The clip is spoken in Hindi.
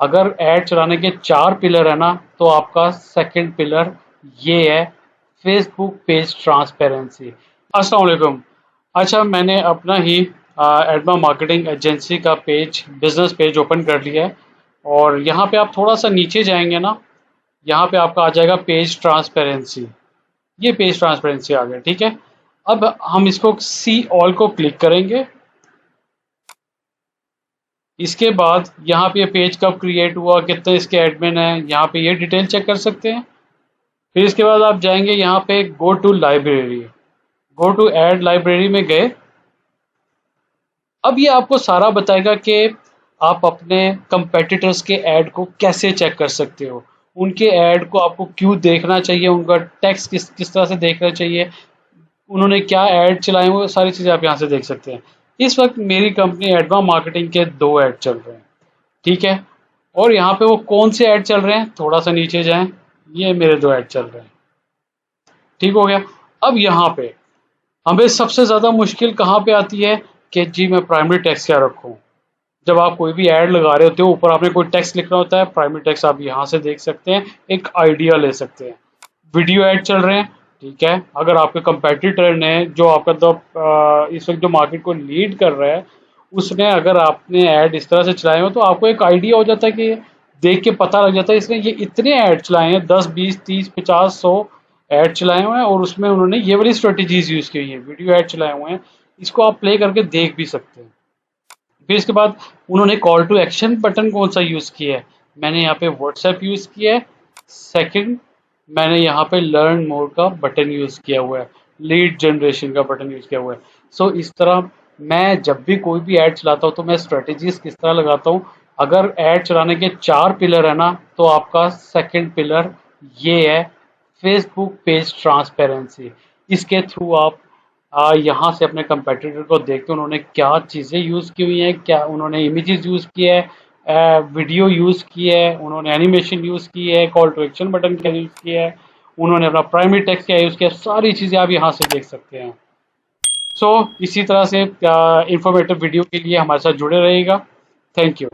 अगर ऐड चलाने के 4 पिलर है ना, तो आपका सेकंड पिलर ये है, फेसबुक पेज ट्रांसपेरेंसी। अस्सलाम वालेकुम। अच्छा, मैंने अपना ही एडमा मार्केटिंग एजेंसी का पेज, बिजनेस पेज ओपन कर लिया है। और यहाँ पे आप थोड़ा सा नीचे जाएंगे ना, यहाँ पे आपका आ जाएगा पेज ट्रांसपेरेंसी। ये पेज ट्रांसपेरेंसी आ गया, ठीक है। अब हम इसको सी ऑल को क्लिक करेंगे। इसके बाद यहाँ पे ये पेज कब क्रिएट हुआ, कितने इसके एडमिन हैं, यहाँ पे ये डिटेल चेक कर सकते हैं। फिर इसके बाद आप जाएंगे यहाँ पे go to library, go to add library में गए। अब ये आपको सारा बताएगा कि आप अपने कंपेटिटर्स के ऐड को कैसे चेक कर सकते हो, उनके ऐड को आपको क्यों देखना चाहिए, उनका टेक्स्ट किस किस तरह से देखना चाहिए, उन्होंने क्या ऐड चलाए हुए, सारी चीज़ें आप यहाँ से देख सकते हैं। इस वक्त मेरी कंपनी एडवा मार्केटिंग के 2 ऐड चल रहे हैं, ठीक है। और यहाँ पे वो कौन से ऐड चल रहे हैं, थोड़ा सा नीचे जाएं, ये मेरे 2 ऐड चल रहे हैं, ठीक हो गया। अब यहाँ पे हमें सबसे ज़्यादा मुश्किल कहाँ पे आती है कि जी मैं प्राइमरी टेक्स्ट क्या रखूँ। जब आप कोई भी ऐड लगा रहे होते हो, ऊपर आपने कोई टेक्स्ट लिखना होता है, प्राइमरी टेक्स्ट आप यहाँ से देख सकते हैं, एक आइडिया ले सकते हैं। वीडियो ऐड चल रहे हैं, ठीक है। अगर आपके कंपेटिटर ने, जो आपका तो इस वक्त जो मार्केट को लीड कर रहा है, उसने अगर आपने ऐड इस तरह से चलाए हो तो आपको एक आइडिया हो जाता है कि देख के पता लग जाता है इसने ये इतने ऐड चलाए हैं, 10 20 30 50 100 ऐड चलाए हुए हैं, और उसमें उन्होंने ये वाली स्ट्रेटेजीज यूज की हुई है, वीडियो ऐड चलाए हुए हैं। इसको आप प्ले करके देख भी सकते हैं। फिर इसके बाद उन्होंने कॉल टू एक्शन बटन कौन सा यूज़ किया है, मैंने यहाँ पे व्हाट्सएप यूज़ किया है। सेकंड, मैंने यहाँ पे लर्न मोर का बटन यूज़ किया हुआ है, लीड जनरेशन का बटन यूज़ किया हुआ है। सो इस तरह मैं जब भी कोई भी ऐड चलाता हूँ तो मैं स्ट्रेटेजीज किस तरह लगाता हूँ। अगर ऐड चलाने के 4 पिलर है ना, तो आपका सेकंड पिलर ये है, फेसबुक पेज ट्रांसपेरेंसी। इसके थ्रू आप यहाँ से अपने कंपेटिटर को देखते हैं उन्होंने क्या चीज़ें यूज़ की हुई हैं, क्या उन्होंने इमेजेस यूज़ किए है, वीडियो यूज़ की है, उन्होंने एनिमेशन यूज़ की है, कॉल टू एक्शन बटन क्या यूज़ किया है, उन्होंने अपना प्राइमरी टेक्स्ट क्या यूज़ किया, सारी चीज़ें आप यहाँ से देख सकते हैं। सो इसी तरह से इंफॉर्मेटिव वीडियो के लिए हमारे साथ जुड़े रहिएगा। Thank you.